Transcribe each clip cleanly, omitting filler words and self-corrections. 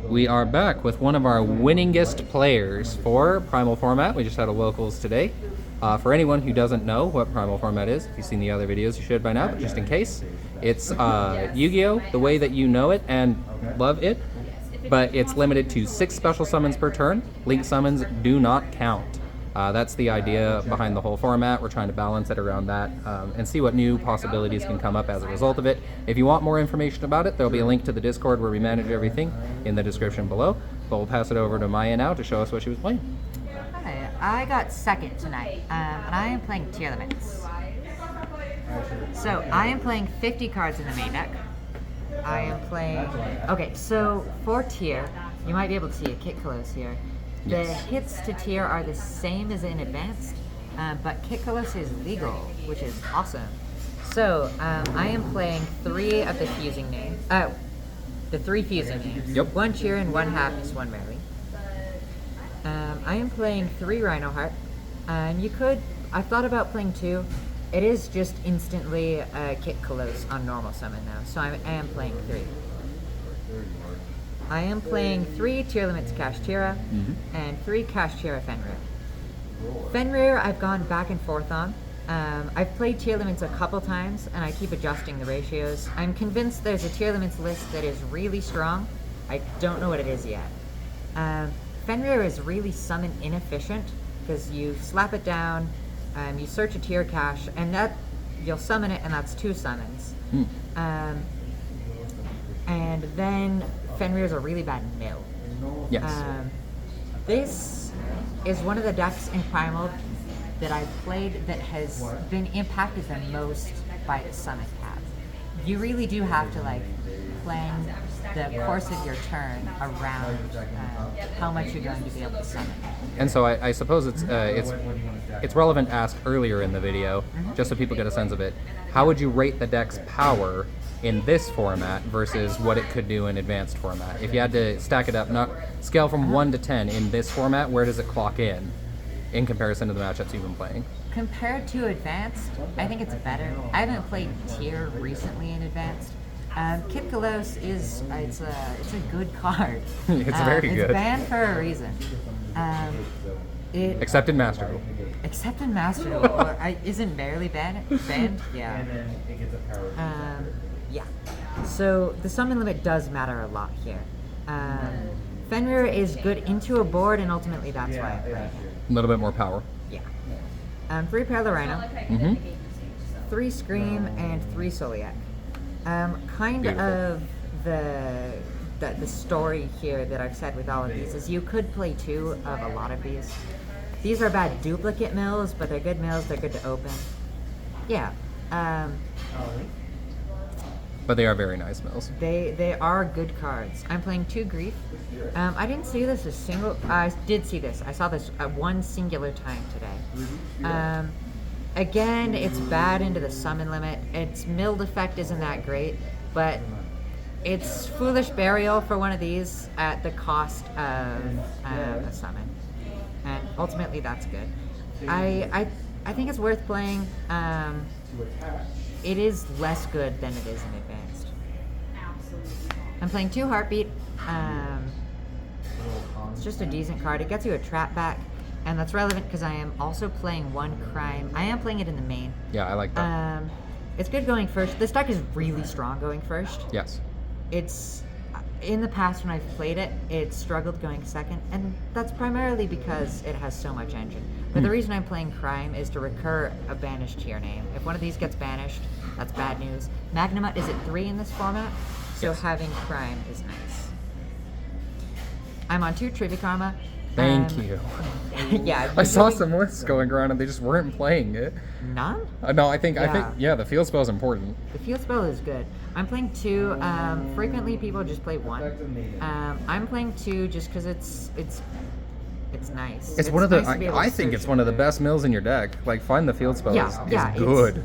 We are back with one of our winningest players for Primal format. We just had a locals today. For anyone who doesn't know what Primal format is, if you've seen the other videos, you should by now, but just in case, it's YGO the way that you know it and love it, but it's limited to 6 special summons per turn. Link summons do not count. That's the idea behind the whole format. We're trying to balance it around that and see what new possibilities can come up as a result of it. If you want more information about it, there'll be a link to the Discord where we manage everything in the description below. But we'll pass it over to Maya now to show us what she was playing. Hi, I got second tonight, and I am playing Tearlaments. So I am playing 50 cards in the main deck. I am playing... Okay, so for tier, you might be able to see a Kit Kalos here. The hits to tier are the same as in advanced, but Kit Kalos is legal, which is awesome. So I am playing 3 of the fusing names. The 3 fusing names. Yep. 1 cheer and 1 happiness, 1 merely. I am playing 3 Rhino Heart, and you could. I've thought about playing 2. It is just instantly Kit Kalos on normal summon now, so I am playing 3. I am playing 3 Tearlaments Kashtira and 3 Kashtira Fenrir. Fenrir I've gone back and forth on. I've played Tearlaments a couple times and I keep adjusting the ratios. I'm convinced there's a Tearlaments list that is really strong. I don't know what it is yet. Fenrir is really summon inefficient because you slap it down, you search a tier cache, and that you'll summon it and that's 2 summons. And then Fenrir is a really bad mill. Yes. This is one of the decks in Primal that I've played that has been impacted the most by the summon cap. You really do have to plan the course of your turn around how much you're going to be able to summon. And so I suppose it's relevant to ask earlier in the video, just so people get a sense of it. How would you rate the deck's power in this format versus what it could do in advanced format? If you had to stack it up, not scale from 1 to 10 in this format, where does it clock in comparison to the matchups you've been playing? Compared to advanced, I think it's better. I haven't played tier recently in advanced. Kit Kalos is it's a good card. It's very good. It's banned for a reason. Except in Master Duel. Except in Master Duel, or isn't barely banned? Banned? Yeah. Yeah. So the summon limit does matter a lot here. Fenrir is good into a board, and ultimately that's why I play it. A little bit more power. Yeah. 3 Parallel Rhino, 3 Scream, and 3 Soliac. Kind Beautiful. Of the story here that I've said with all of these is you could play 2 of a lot of these. These are bad duplicate mills, but they're good mills, they're good to open. Yeah. But they are very nice mills. They are good cards. I'm playing 2 Grief. I didn't see this a single... I did see this. I saw this at 1 singular time today. Again, it's bad into the summon limit. Its milled effect isn't that great, but it's Foolish Burial for one of these at the cost of a summon. And ultimately, that's good. I think it's worth playing. It is less good than it is in advanced. I'm playing 2 Heartbeat. It's just a decent card. It gets you a trap back, and that's relevant because I am also playing 1 Crime. I am playing it in the main. Yeah, I like that. It's good going first. This deck is really strong going first. Yes. It's in the past when I've played it, it struggled going second, and that's primarily because it has so much engine. But the reason I'm playing Crime is to recur a banished tier name. If one of these gets banished, that's bad news. Magnamut is at 3 in this format, so having Crime is nice. I'm on 2 Trivia Karma. Thank you. Yeah. I saw some lists going around and they just weren't playing it. None? No, I think the field spell is important. The field spell is good. I'm playing 2. Frequently people just play 1. I'm playing 2 just because it's nice. It's one of the. nice I think it's one of the best mills in your deck. Like, find the field spell is good.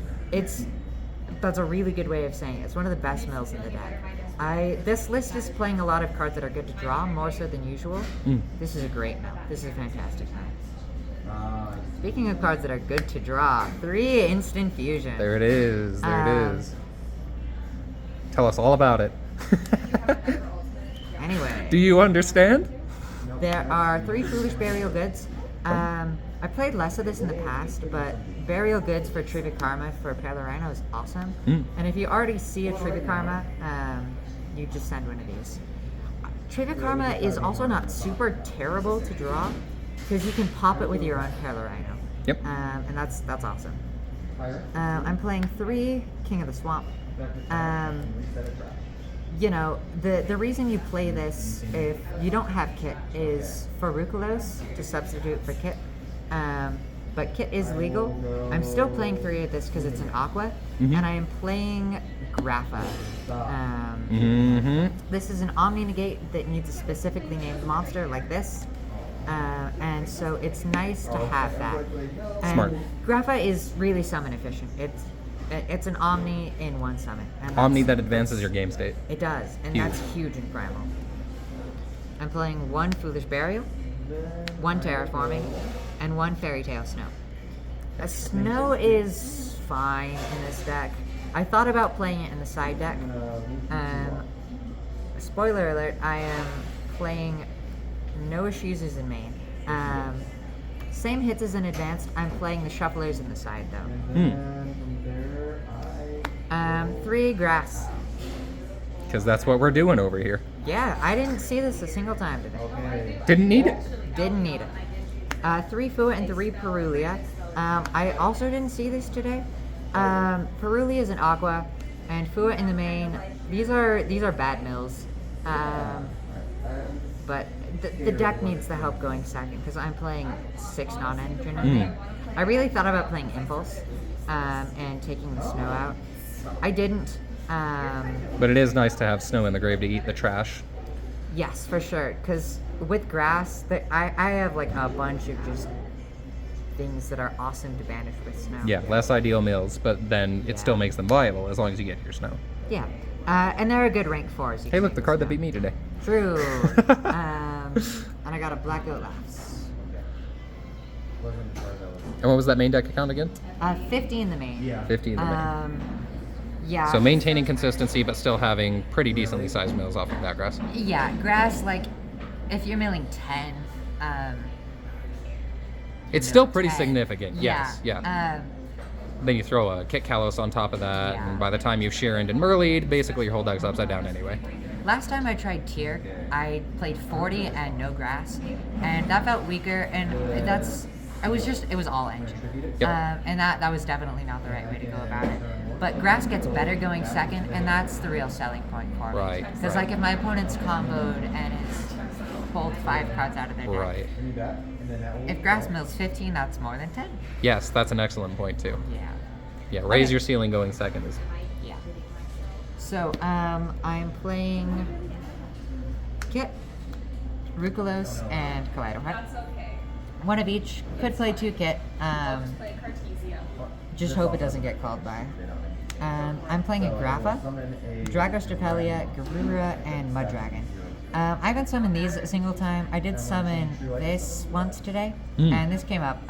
That's a really good way of saying it. It's one of the best mills in the deck. This list is playing a lot of cards that are good to draw, more so than usual. This is a great mill. This is a fantastic mill. Speaking of cards that are good to draw, 3 Instant Fusion. There it is. There it is. Tell us all about it. Anyway. Do you understand? There are 3 Foolish Burial Goods. I played less of this in the past, but Burial Goods for Trivia Karma for Pale Rhino is awesome. And if you already see a Trivia Karma, you just send one of these. Trivia Karma is also not super terrible to draw, because you can pop it with your own Pale Rhino. Yep. And that's awesome. I'm playing 3 King of the Swamp. You know, the reason you play this if you don't have Kit is for Rukulos to substitute for Kit. But Kit is legal. I'm still playing 3 of this because it's an Aqua, and I am playing Grapha. This is an Omni Negate that needs a specifically named monster like this. And so it's nice to have that. And Smart. Grapha is really summon efficient. It's an Omni in 1 summon. And Omni that advances your game state. it does, and Huge. that's huge in Primal. I'm playing 1 Foolish Burial, 1 Terraforming, and 1 Fairy Tale Snow. The Snow is fine in this deck. I thought about playing it in the side deck. Spoiler alert, I am playing no Ishizus in main. Same hits as in advanced. I'm playing the Shufflers in the side though. 3 Grass. Because that's what we're doing over here. Yeah, I didn't see this a single time today. Didn't need it. Didn't need it. 3 Fua and 3 Perulia. I also didn't see this today. Perulia is an Aqua, and Fua in the main. These are bad mills. But the deck needs the help going second because I'm playing 6 non-engine in the main. I really thought about playing Impulse and taking the Snow out. I didn't. But it is nice to have Snow in the grave to eat the trash. Yes, for sure. Because with Grass, I have like a bunch of just things that are awesome to banish with Snow. Yeah, less ideal mills, but then it still makes them viable as long as you get your Snow. Yeah. And they're a good rank 4s. Hey, look, the card that beat me today. True. And I got a Black Goat Laughs. And what was that main deck account again? 50 in the main. 50 in the main. Yeah. So maintaining consistency, but still having pretty decently sized mills off of that grass. Yeah, Grass, like, if you're milling 10, It's still pretty 10. significant, yes. Yeah. Then you throw a Kit Kalos on top of that, Yeah. and by the time you've Sheeraned and Merlied, basically your whole deck's upside down anyway. Last time I tried Tier, I played 40 and no Grass, and that felt weaker, and it was all engine. Yep. And that was definitely not the right way to go about it. But Grass gets better going second, and that's the real selling point for me. Right. Because like if my opponent's comboed and is pulled 5 cards out of their deck, Right. if Grass mills 15, that's more than 10. Yes, that's an excellent point too. Yeah. Yeah, raise Okay. your ceiling going second is. Yeah. So, I'm playing Kit, Rukulos, and Kaleido Heart. 1 of each. Could play 2 Kit. Just hope it doesn't get called by. I'm playing a Grapha, Dragostapelia, Garura, and Muddragon. I haven't summoned these a single time. I did summon this once today, and this came up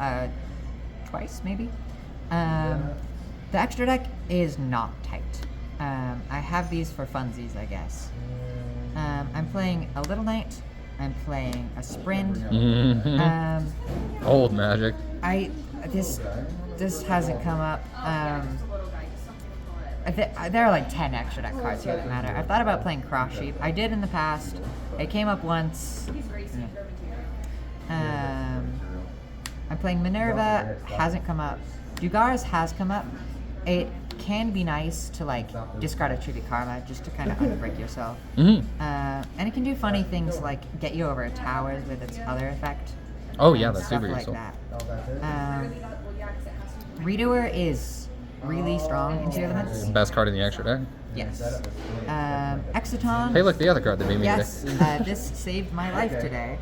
twice, maybe. The extra deck is not tight. I have these for funsies, I guess. I'm playing a Little Knight. I'm playing a Sprint. Old Magic. This hasn't come up. There are like 10 extra deck cards here that matter. I've thought about playing Cross Sheep. I did in the past. It came up once. I'm playing Minerva. Hasn't come up. Dugaris has come up. It can be nice to like discard a Trivia Karma just to kind of unbreak yourself. And it can do funny things like get you over towers with its other effect. Oh yeah, that's Stuff super like useful. that. Redoer is really strong in Tearlaments. Best card in the extra deck. Yes. Exciton. Hey, look, the other card that beat me Yes, today. this saved my life today.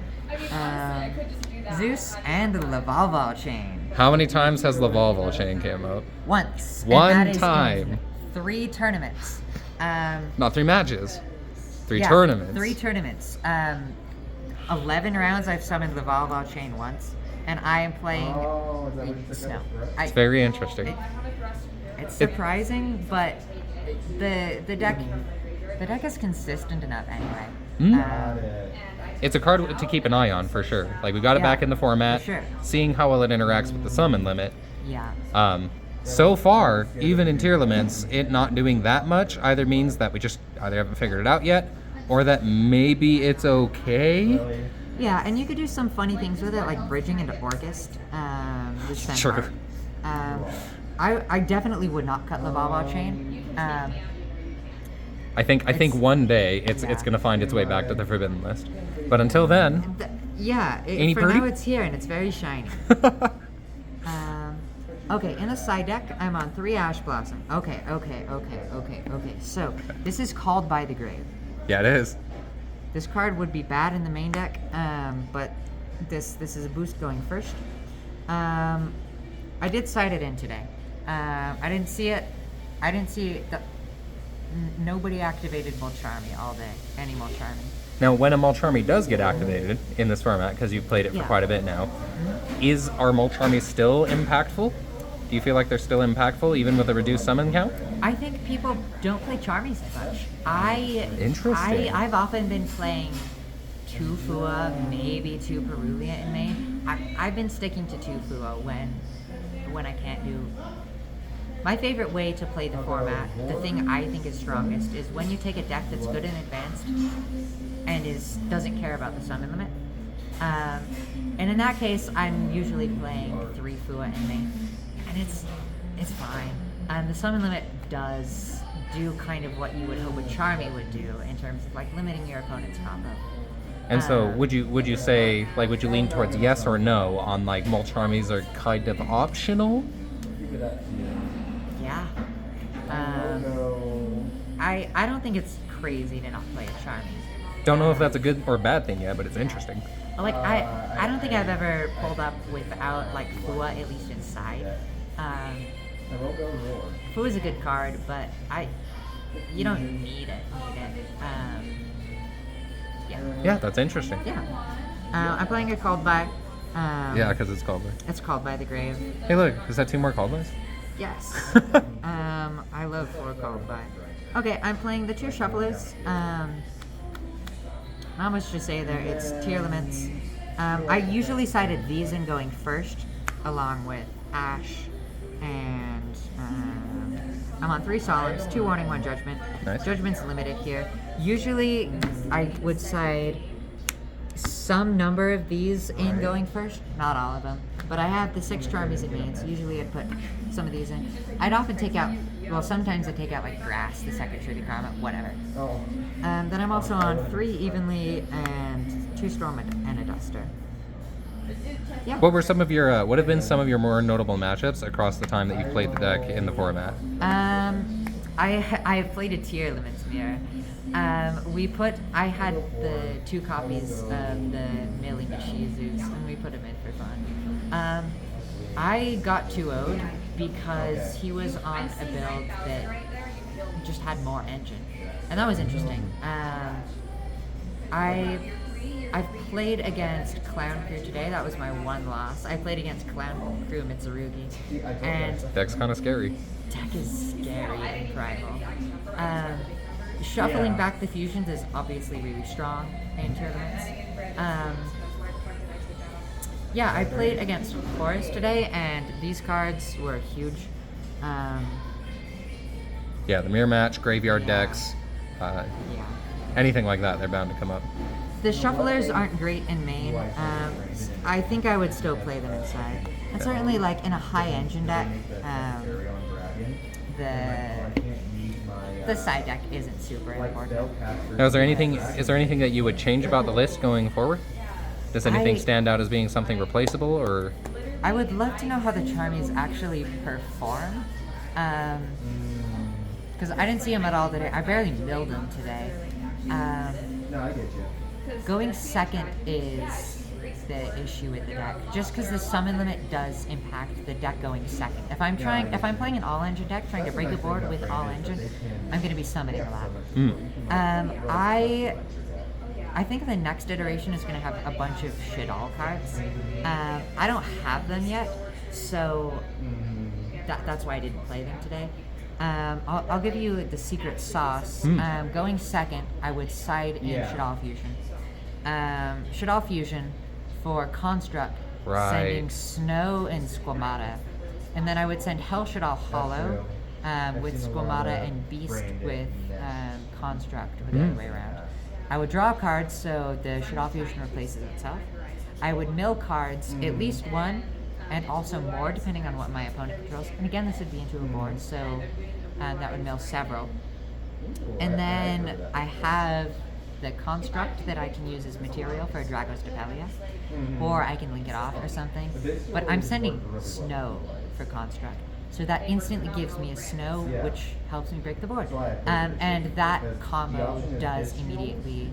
Zeus and the Lavalval Chain. How many times has Lavalval Chain came out? Once. One and that is in time. 3 tournaments. Not 3 matches. 3 Yeah, tournaments. 3 tournaments. 11 rounds I've summoned Lavalval Chain once, and I am playing Snow. It's very interesting. It's surprising, but the deck is consistent enough anyway. It's a card to keep an eye on for sure. Like we got it Yeah, back in the format, for sure. seeing how well it interacts with the summon limit. Yeah. So far, even in Tearlaments, it not doing that much either means that we just either haven't figured it out yet, or that maybe it's okay. Yeah, and you could do some funny things with it, like bridging into Orcust. Sure. I definitely would not cut Lavava Chain. I think one day it's Yeah. gonna find its way back to the Forbidden List. But until then, For pretty? now it's here and it's very shiny. Okay, in a side deck, I'm on 3 Ash Blossom. Okay. So, this is Called by the Grave. yeah, it is. This card would be bad in the main deck, but this is a boost going first. I did side it in today. I didn't see it. Nobody activated Molcharmy all day. Any Molcharmy. Now, when a Molcharmy does get activated in this format, because you've played it for Yeah. quite a bit now, is our Molcharmy still impactful? Do you feel like they're still impactful, even with a reduced summon count? I think people don't play Charmies as much. Interesting. I've often been playing 2 Fua, maybe 2 Perulia in main. I've been sticking to 2 Fua when I can't do. My favorite way to play the format, the thing I think is strongest, is when you take a deck that's good in advanced and doesn't care about the summon limit. And in that case, I'm usually playing 3 Fua in main, and it's fine. The summon limit does do kind of what you would hope a Charmy would do in terms of like limiting your opponent's combo. And so, would you say, like, would you lean towards yes or no on like Molcharmies are kind of optional? Yeah. I don't think it's crazy to not play a Charmy. Don't know if that's a good or bad thing yet, but it's interesting. Like I don't think I've ever pulled up without like Fua, at least inside. Fua is a good card, but you don't need it. Yeah, that's interesting. Yeah. I'm playing a Called by. Yeah, because it's called by. It's Called by the Grave. Hey, look, is that 2 more called bys? Yes. I love 4 Called by. Okay, I'm playing the Tear Shufflers. Not much to say there. It's Tearlaments. I usually sided these in going first, along with Ash, and I'm on 3 Solemns, 2 Warning, 1 Judgment. Nice. Judgment's limited here. Usually, I would side some number of these in going first, not all of them. But I have the 6 Charmies in main, so usually I'd put some of these in. I'd often take out, well, sometimes I'd take out like Grass, the second Truly Karma, whatever. Then I'm also on 3 Evenly and 2 Storm and a Duster. Yeah. What were some of your what have been some of your more notable matchups across the time that you've played the deck in the format? I have played a Tearlaments mirror. I had the 2 copies of the Millie Mishizus, and we put them in for fun. I got 2-0'd because he was on a build that just had more engine, and that was interesting. I've played against Clown Crew today. That was my 1 loss. I played against Clown Crew Mitsurugi, and Deck's kind of scary. deck is scary in Primal. Shuffling back the fusions is obviously really strong in tournaments. Yeah, I played against Horus today, and these cards were huge. Yeah, the mirror match, graveyard decks, Yeah. anything like that, they're bound to come up. The shufflers aren't great in main. I think I would still play them inside. And certainly, like in a high engine deck, the side deck isn't super important. Now, is there anything that you would change about the list going forward? Does anything stand out as being something replaceable, or? I would love to know how the Charmies actually perform. Because I didn't see them at all today. I barely milled them today. Going second is the issue with the deck. Just because the summon limit does impact the deck going second. If I'm playing an all engine deck, trying to break a board with all engine, I'm going to be summoning a lot. I think the next iteration is going to have a bunch of shit all cards. I don't have them yet, so that's why I didn't play them today. I'll give you the secret sauce. Going second, I would side in Shadal Fusion. Shadal Fusion for Construct, sending Snow and Squamata. And then I would send Hell Shadal Hollow with Squamata and Beast with Construct, or the other way around. I would draw cards so the Shadal Fusion replaces itself. I would mill cards, at least one, and also more depending on what my opponent controls. And again, this would be into a board, so that would mill several. And then I have the Construct that I can use as material for Dragos Depelia, or I can link it off or something. But I'm sending Snow for Construct, so that instantly gives me a Snow, which helps me break the board. And that combo does immediately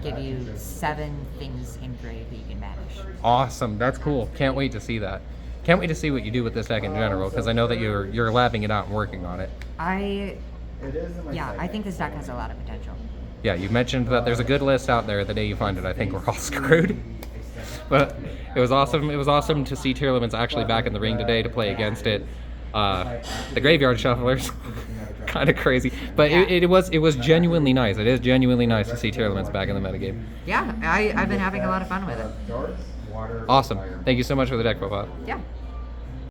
give you 7 things engraved that you can banish. Awesome. That's cool. Can't wait to see that. Can't wait to see what you do with this deck in general, because I know that you're lapping it out and working on it. I think this deck has a lot of potential. Yeah, you mentioned that there's a good list out there. The day you find it, I think we're all screwed. But it was awesome. It was awesome to see Tearlaments actually back in the ring today to play against it. The Graveyard Shufflers, kind of crazy, but it was genuinely nice. It is genuinely nice to see Tearlaments back in the metagame. Yeah, I've been having a lot of fun with it. Awesome. Thank you so much for the deck profile. Yeah.